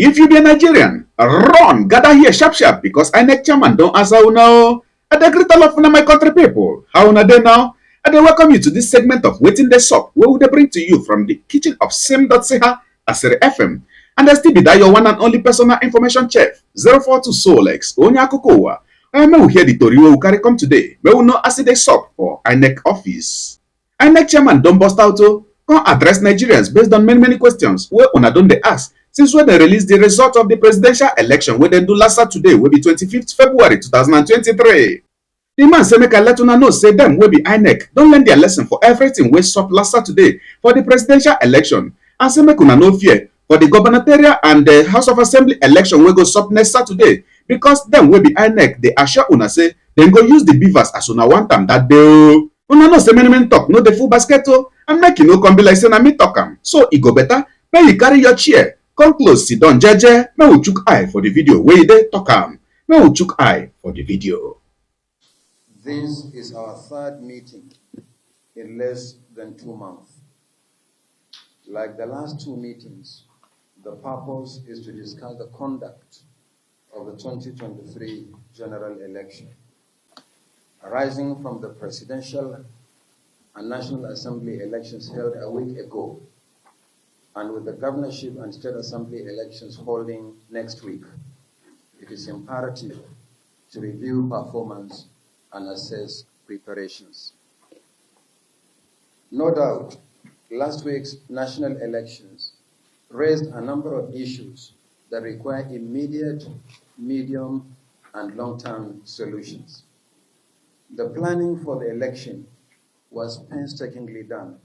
If you be a Nigerian, run, gather here sharp sharp because INEC Chairman don't answer una o. I dey greet all of una my country people. How una dey now? I dey welcome you to this segment of Wetin Dey Sup wey we dey bring to you from the kitchen of same.ch Asiri FM. And I still be that your one and only personal information chef, 042 Solex, Onye Akụkọ Ụwa. May we hear the tori wey we carry come today. May we know as e dey sup for INEC office. INEC Chairman don burst out o, come address Nigerians based on many questions wey una don dey ask since when they release the result of the presidential election wey dem do last Saturday wey be 25th February 2023. The man say make I let una know say dem wey be INEC don learn their lesson for everything wey sup last Saturday for the presidential election and say make una no fear for the gubernatorial and the House of Assembly election wey go sup next Saturday because dem wey be INEC dey assure una say dem go use the beavers as una want am that day o. Una know say many talk no dey full basket o, and make e no come be like say na me talk am. So e go better make you carry your chair come close, sit down jeje, make we chook eye for the video wey dey talk am. Make we chook eye for the video. This is our third meeting in less than 2 months. Like the last two meetings, the purpose is to discuss the conduct of the 2023 general election, arising from the presidential and National Assembly elections held a week ago, and with the governorship and state assembly elections holding next week. It is imperative to review performance and assess preparations. No doubt, last week's national elections raised a number of issues that require immediate, medium, and long-term solutions. The planning for the election was painstakingly done.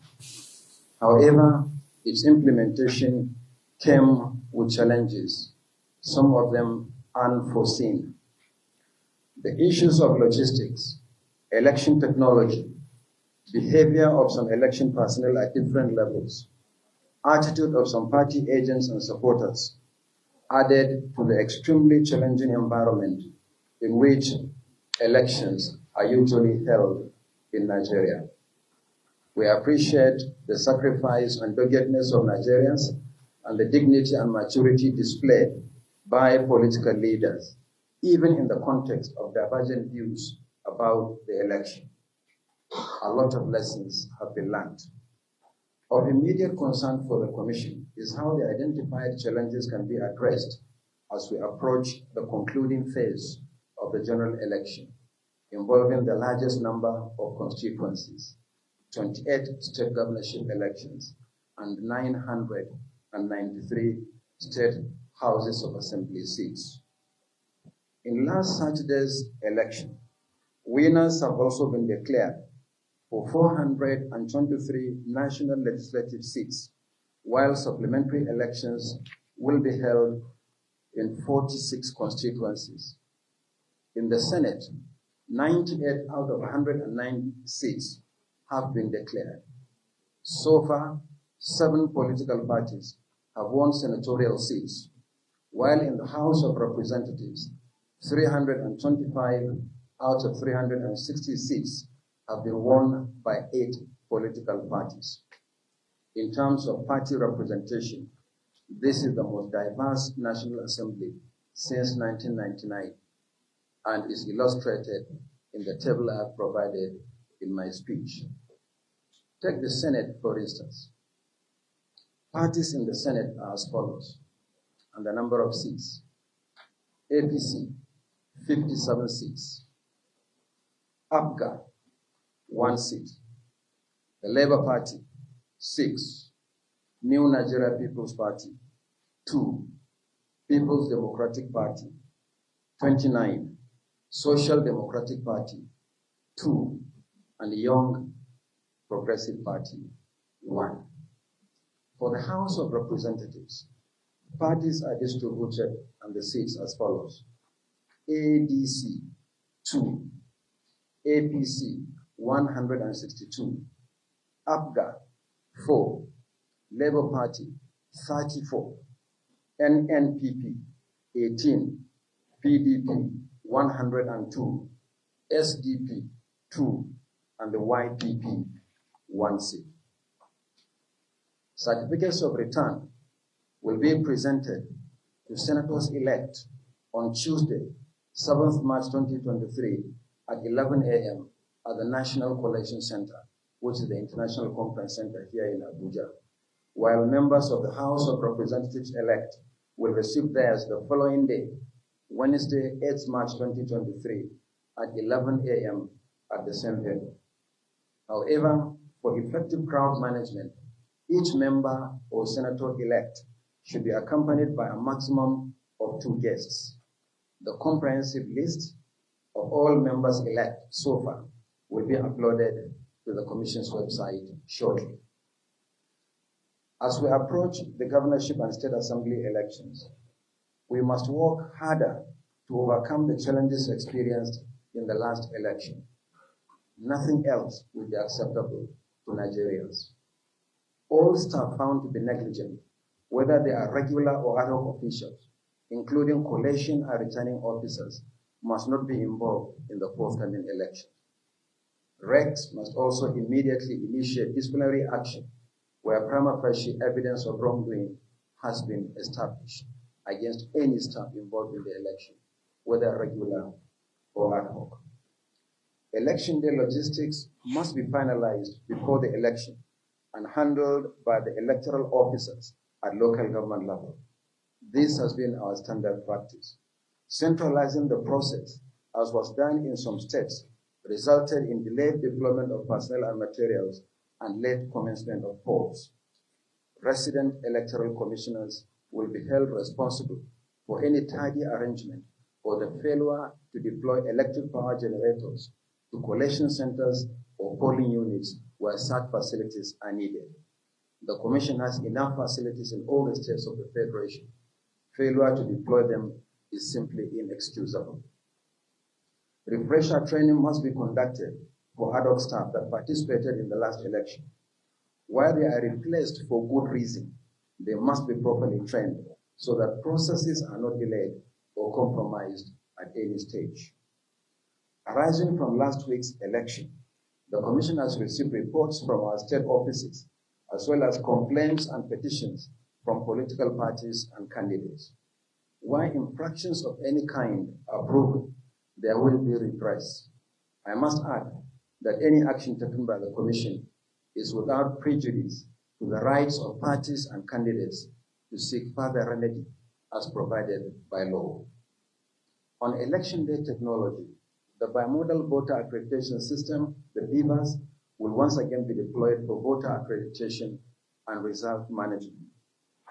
However, its implementation came with challenges, some of them unforeseen. The issues of logistics, election technology, behavior of some election personnel at different levels, attitude of some party agents and supporters added to the extremely challenging environment in which elections are usually held in Nigeria. We appreciate the sacrifice and doggedness of Nigerians and the dignity and maturity displayed by political leaders, even in the context of divergent views about the election. A lot of lessons have been learned. Of immediate concern for the Commission is how the identified challenges can be addressed as we approach the concluding phase of the general election, involving the largest number of constituencies, 28 state governorship elections, and 993 state houses of assembly seats. In last Saturday's election, winners have also been declared for 423 national legislative seats, while supplementary elections will be held in 46 constituencies. In the Senate, 98 out of 109 seats have been declared. So far, 7 political parties have won senatorial seats, while in the House of Representatives, 325 out of 360 seats have been won by 8 political parties. In terms of party representation, this is the most diverse National Assembly since 1999 and is illustrated in the table I have provided in my speech. Take the Senate, for instance. Parties in the Senate are as follows, and the number of seats. APC, 57 seats. APGA, 1 seat. The Labour Party, 6. New Nigeria People's Party, 2. People's Democratic Party, 29. Social Democratic Party, 2. And Young Progressive Party, 1. For the House of Representatives, parties are distributed and the seats as follows. ADC, 2. APC, 162. APGA, 4. Labour Party, 34. NNPP, 18. PDP, 102. SDP, 2. And the YPP, 1 seat. Certificates of return will be presented to senators-elect on Tuesday, 7th March 2023 at 11 a.m. at the National Collation Center, which is the International Conference Center here in Abuja, while members of the House of Representatives-elect will receive theirs the following day, Wednesday, 8th March 2023 at 11 a.m. at the same venue. However, for effective crowd management, each member or senator-elect should be accompanied by a maximum of 2 guests. The comprehensive list of all members-elect so far will be uploaded to the Commission's website shortly. As we approach the governorship and state assembly elections, we must work harder to overcome the challenges experienced in the last election. Nothing else will be acceptable to Nigerians. All staff found to be negligent, whether they are regular or ad hoc officials, including collation and returning officers, must not be involved in the forthcoming election. RECs must also immediately initiate disciplinary action where prima facie evidence of wrongdoing has been established against any staff involved in the election, whether regular or ad hoc. Election day logistics must be finalized before the election and handled by the electoral officers at local government level. This has been our standard practice. Centralizing the process, as was done in some states, resulted in delayed deployment of personnel and materials and late commencement of polls. Resident electoral commissioners will be held responsible for any tardy arrangement or the failure to deploy electric power generators to collation centers or polling units where such facilities are needed. The Commission has enough facilities in all the states of the Federation. Failure to deploy them is simply inexcusable. Refresher training must be conducted for ad hoc staff that participated in the last election. While they are replaced for good reason, they must be properly trained so that processes are not delayed or compromised at any stage. Arising from last week's election, the Commission has received reports from our state offices, as well as complaints and petitions from political parties and candidates. Where infractions of any kind are proven, there will be redress. I must add that any action taken by the Commission is without prejudice to the rights of parties and candidates to seek further remedy as provided by law. On election day technology, the bimodal voter accreditation system, the BVAS, will once again be deployed for voter accreditation and result management.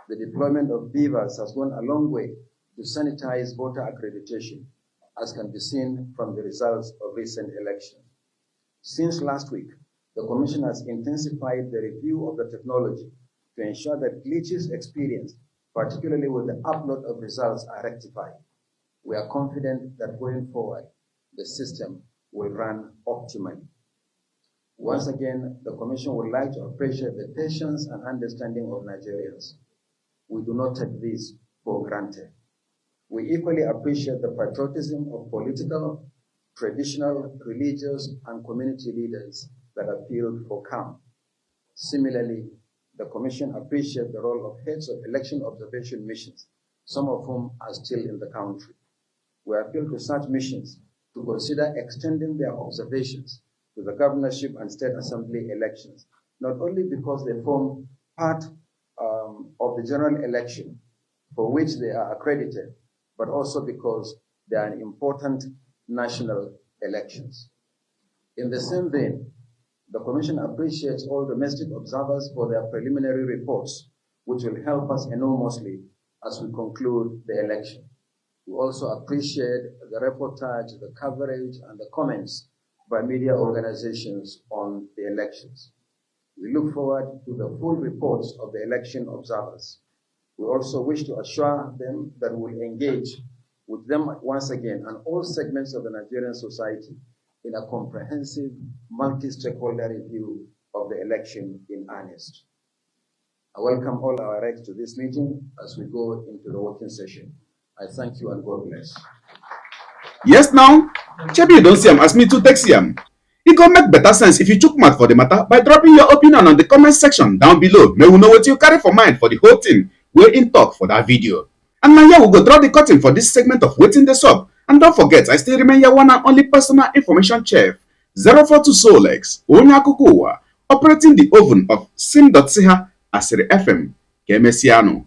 The deployment of BVAS has gone a long way to sanitize voter accreditation, as can be seen from the results of recent elections. Since last week, the Commission has intensified the review of the technology to ensure that glitches experienced, particularly with the upload of results, are rectified. We are confident that going forward, the system will run optimally. Once again, the Commission would like to appreciate the patience and understanding of Nigerians. We do not take this for granted. We equally appreciate the patriotism of political, traditional, religious, and community leaders that appealed for calm. Similarly, the Commission appreciates the role of heads of election observation missions, some of whom are still in the country. We appeal to such missions to consider extending their observations to the governorship and state assembly elections, not only because they form part of the general election for which they are accredited, but also because they are important national elections. In the same vein, the Commission appreciates all domestic observers for their preliminary reports, which will help us enormously as we conclude the election. We also appreciate the reportage, the coverage, and the comments by media organizations on the elections. We look forward to the full reports of the election observers. We also wish to assure them that we will engage with them once again and all segments of the Nigerian society in a comprehensive, multi-stakeholder review of the election in earnest. I welcome all our reps to this meeting as we go into the working session. I thank you and God bless. Yes now, Chebi you don't see him as me to text him. It go make better sense if you chook mouth for the matter by dropping your opinion on the comment section down below. May we know what you carry for mind for the whole thing. We're in talk for that video. And now here we go draw the curtain for this segment of Waiting the Sup. And don't forget, I still remain your one and only personal information chef, 042 Solex, Onyakukuwa, operating the oven of sim.ch Asiri FM, Kemesiano.